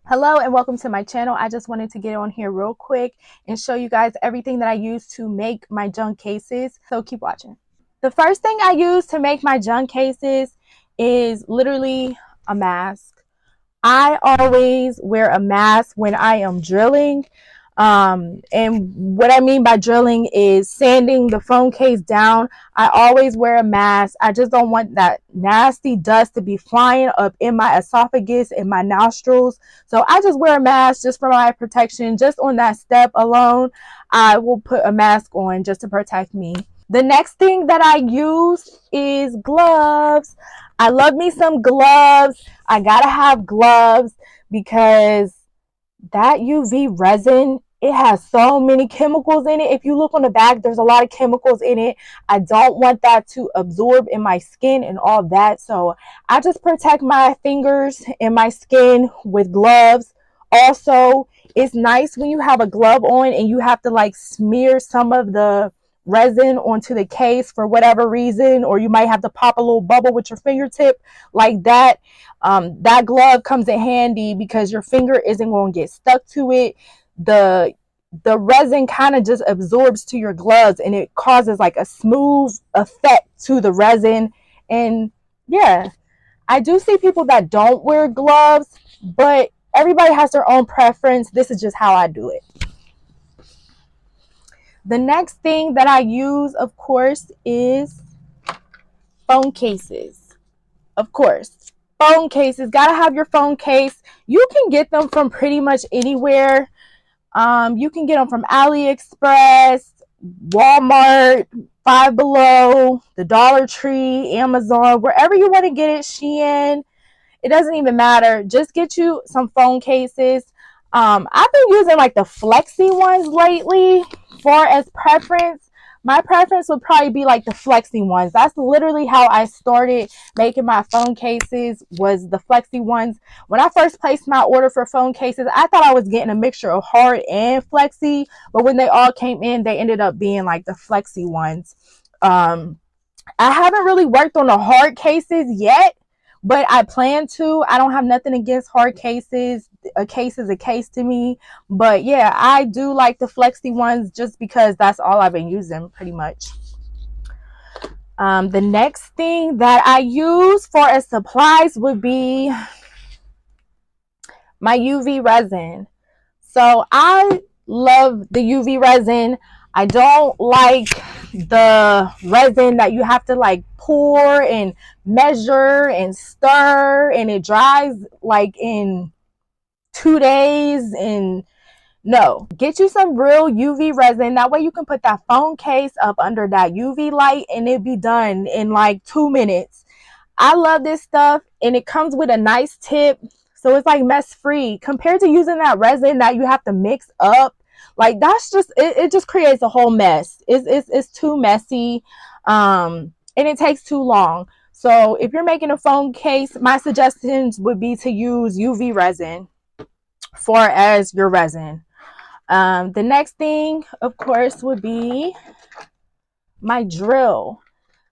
Hello and welcome to my channel. I just wanted to get on here real quick and show you guys everything that I use to make my junk cases. So keep watching. The first thing I use to make my junk cases is literally a mask. I always wear a mask when I am drilling. And what I mean by drilling is sanding the phone case down. I always wear a mask. I just don't want that nasty dust to be flying up in my esophagus and my nostrils. So I just wear a mask just for my protection. Just on that step alone, I will put a mask on just to protect me. The next thing that I use is gloves. I love me some gloves. I gotta have gloves because that UV resin, it has so many chemicals in it. If you look on the back, there's a lot of chemicals in it. I don't want that to absorb in my skin and all that. So I just protect my fingers and my skin with gloves. Also, it's nice when you have a glove on and you have to like smear some of the resin onto the case for whatever reason, or you might have to pop a little bubble with your fingertip like that. That glove comes in handy because your finger isn't going to get stuck to it. The resin kind of just absorbs to your gloves and it causes like a smooth effect to the resin. And yeah, I do see people that don't wear gloves, but everybody has their own preference. This is just how I do it. The next thing that I use, of course, is phone cases. Of course, phone cases. Gotta have your phone case. You can get them from pretty much anywhere. You can get them from AliExpress, Walmart, Five Below, the Dollar Tree, Amazon, wherever you want to get it, Shein. It doesn't even matter. Just get you some phone cases. I've been using like the flexi ones lately. Far as preference, my preference would probably be like the flexi ones. That's literally how I started making my phone cases, was the flexi ones. When I first placed my order for phone cases, I thought I was getting a mixture of hard and flexi, but when they all came in, they ended up being like the flexi ones. I haven't really worked on the hard cases yet, but I plan to. I don't have nothing against hard cases. A case is a case to me. But yeah, I do like the flexi ones just because that's all I've been using pretty much. The next thing that I use for as supplies would be my UV resin. So I love the UV resin. I don't like the resin that you have to like pour and measure and stir and it dries like in 2 days. And no, get you some real UV resin. That way you can put that phone case up under that UV light and it be done in like 2 minutes. I love this stuff and it comes with a nice tip. So it's like mess free compared to using that resin that you have to mix up. Like that's just it just creates a whole mess. It's too messy. And it takes too long. So if you're making a phone case, my suggestions would be to use UV resin for as your resin. The next thing, of course, would be my drill.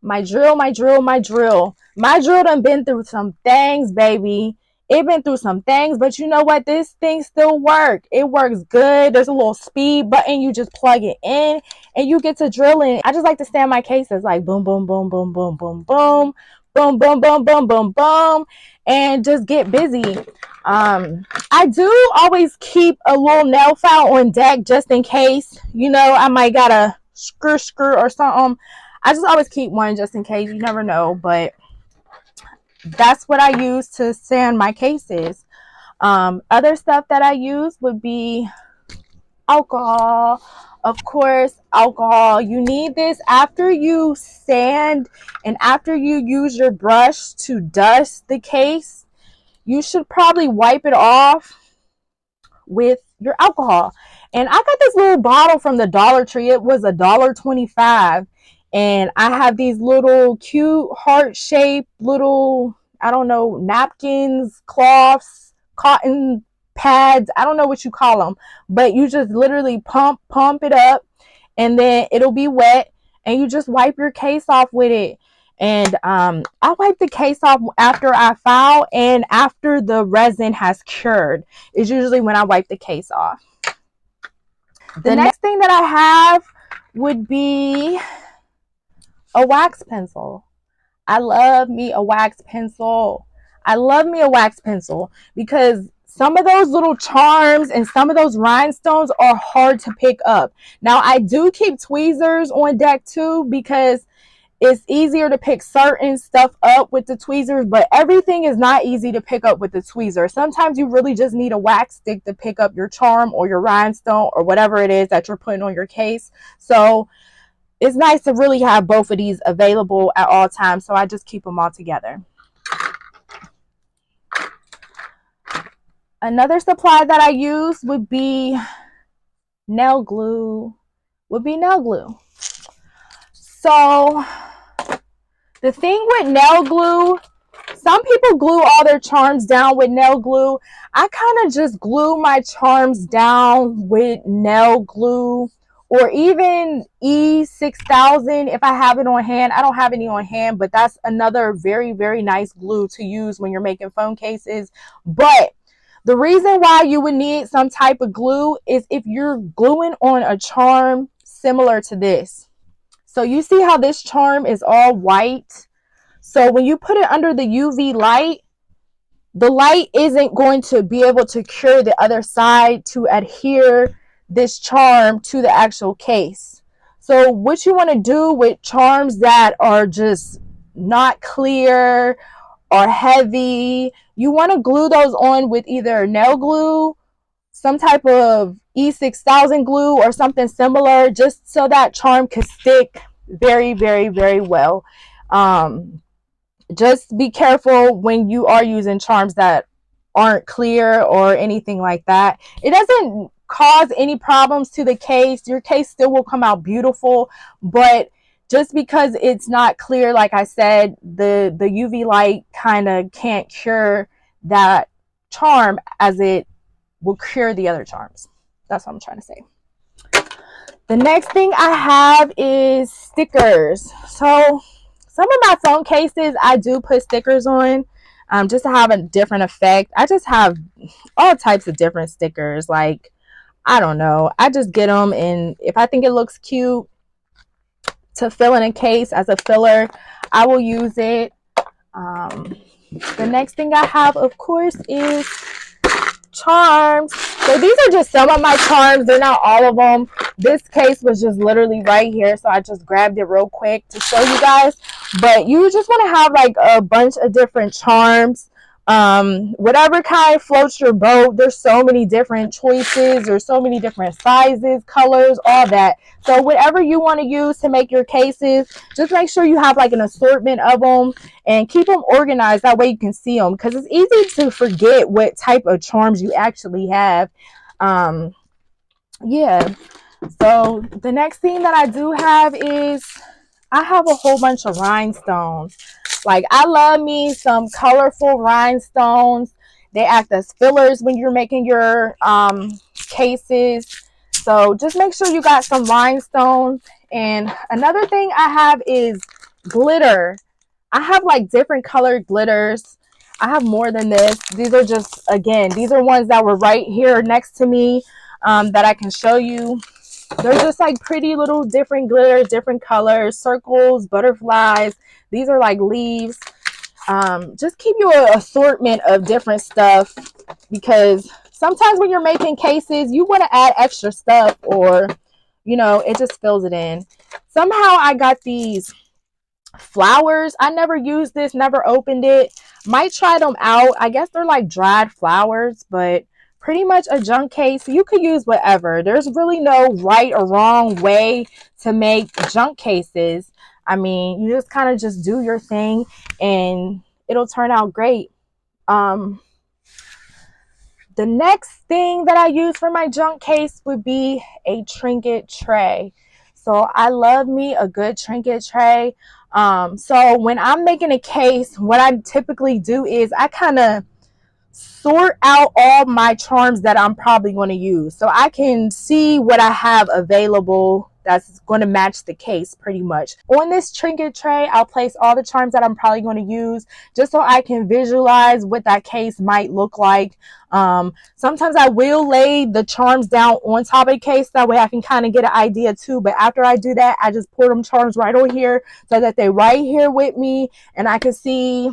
My drill, my drill, my drill. My drill done been through some things, baby. It been through some things, but you know what? This thing still works. It works good. There's a little speed button. You just plug it in and you get to drilling. I just like to stand my cases like boom, boom, boom, boom, boom, boom, boom, boom, boom, boom, boom, boom, boom, and just get busy. I do always keep a little nail file on deck just in case. You know, I might got a screw or something. I just always keep one just in case. You never know, but that's what I use to sand my cases. Other stuff that I use would be alcohol. Of course, alcohol. You need this after you sand and after you use your brush to dust the case. You should probably wipe it off with your alcohol. And I got this little bottle from the Dollar Tree. It was $1.25. And I have these little cute heart-shaped little, I don't know, napkins, cloths, cotton pads. I don't know what you call them. But you just literally pump it up and then it'll be wet and you just wipe your case off with it. And I wipe the case off after I file and after the resin has cured is usually when I wipe the case off. The next thing that I have would be a wax pencil. I love me a wax pencil. I love me a wax pencil because some of those little charms and some of those rhinestones are hard to pick up. Now, I do keep tweezers on deck too because it's easier to pick certain stuff up with the tweezers, but everything is not easy to pick up with the tweezer. Sometimes you really just need a wax stick to pick up your charm or your rhinestone or whatever it is that you're putting on your case. So it's nice to really have both of these available at all times. So I just keep them all together. Another supply that I use would be nail glue. So the thing with nail glue, some people glue all their charms down with nail glue. I kind of just glue my charms down with nail glue or even E6000 if I have it on hand. I don't have any on hand, but that's another very, very nice glue to use when you're making phone cases. But the reason why you would need some type of glue is if you're gluing on a charm similar to this. So you see how this charm is all white? So when you put it under the UV light, the light isn't going to be able to cure the other side to adhere this charm to the actual case. So what you want to do with charms that are just not clear or heavy, you want to glue those on with either nail glue, some type of E6000 glue or something similar, just so that charm could stick very, very, very well. Just be careful when you are using charms that aren't clear or anything like that. It doesn't cause any problems to the case. Your case still will come out beautiful, but just because it's not clear, like I said, the UV light kind of can't cure that charm as it will cure the other charms. That's what I'm trying to say. The next thing I have is stickers. So some of my phone cases, I do put stickers on just to have a different effect. I just have all types of different stickers. Like, I don't know. I just get them, and if I think it looks cute to fill in a case as a filler, I will use it. The next thing I have, of course, is charms. So these are just some of my charms. They're not all of them. This case was just literally right here, so I just grabbed it real quick to show you guys. But you just want to have like a bunch of different charms, whatever kind floats your boat. There's so many different choices, there's so many different sizes, colors, all that. So whatever you want to use to make your cases, just make sure you have like an assortment of them and keep them organized. That way you can see them, because it's easy to forget what type of charms you actually have. Yeah. So the next thing that I do have is I have a whole bunch of rhinestones. Like, I love me some colorful rhinestones. They act as fillers when you're making your cases. So just make sure you got some rhinestones. And another thing I have is glitter. I have like different colored glitters. I have more than this. These are just, again, these are ones that were right here next to me that I can show you. They're just like pretty little different glitters, different colors, circles, butterflies. These are like leaves. Just keep you an assortment of different stuff, because sometimes when you're making cases, you want to add extra stuff, or, you know, it just fills it in. Somehow I got these flowers. I never used this, never opened it. Might try them out. I guess they're like dried flowers, but pretty much a junk case. You could use whatever. There's really no right or wrong way to make junk cases. I mean, you just kind of just do your thing and it'll turn out great. The next thing that I use for my junk case would be a trinket tray. So I love me a good trinket tray. So when I'm making a case, what I typically do is I kind of sort out all my charms that I'm probably going to use, so I can see what I have available that's going to match the case pretty much. On this trinket tray, I'll place all the charms that I'm probably going to use just so I can visualize what that case might look like. Sometimes I will lay the charms down on top of the case, that way I can kind of get an idea too. But after I do that, I just pour them charms right on here so that they're right here with me and I can see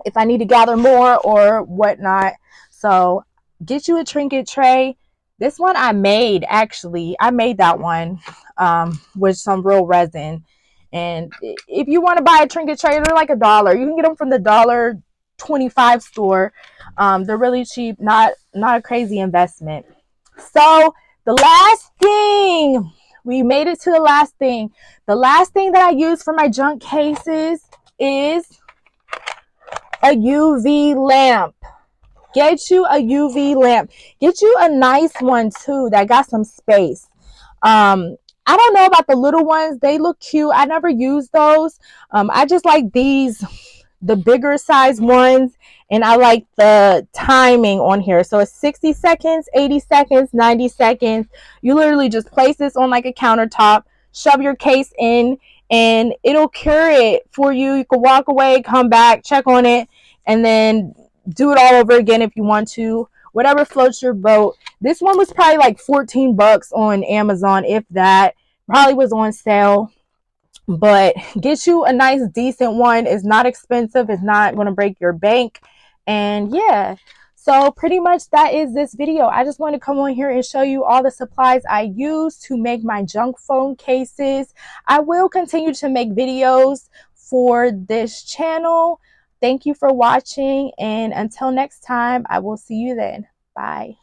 if I need to gather more or whatnot. So get you a trinket tray. This one I made, actually. I made that one with some real resin. And if you want to buy a trinket tray, they're like $1. You can get them from the $1.25 store. They're really cheap, not a crazy investment. So the last thing, we made it to the last thing. The last thing that I use for my junk cases is a UV lamp. Get you a UV lamp. Get you a nice one too that got some space. I don't know about the little ones. They look cute. I never use those. I just like these, the bigger size ones, and I like the timing on here. So it's 60 seconds, 80 seconds, 90 seconds. You literally just place this on like a countertop, shove your case in, and it'll cure it for you. You can walk away, come back, check on it, and then do it all over again if you want to. Whatever floats your boat. This one was probably like 14 bucks on Amazon, if that. Probably was on sale. But get you a nice decent one. It's not expensive. It's not going to break your bank. And yeah, so pretty much that is this video. I just want to come on here and show you all the supplies I use to make my junk phone cases. I will continue to make videos for this channel. Thank you for watching, and until next time, I will see you then. Bye.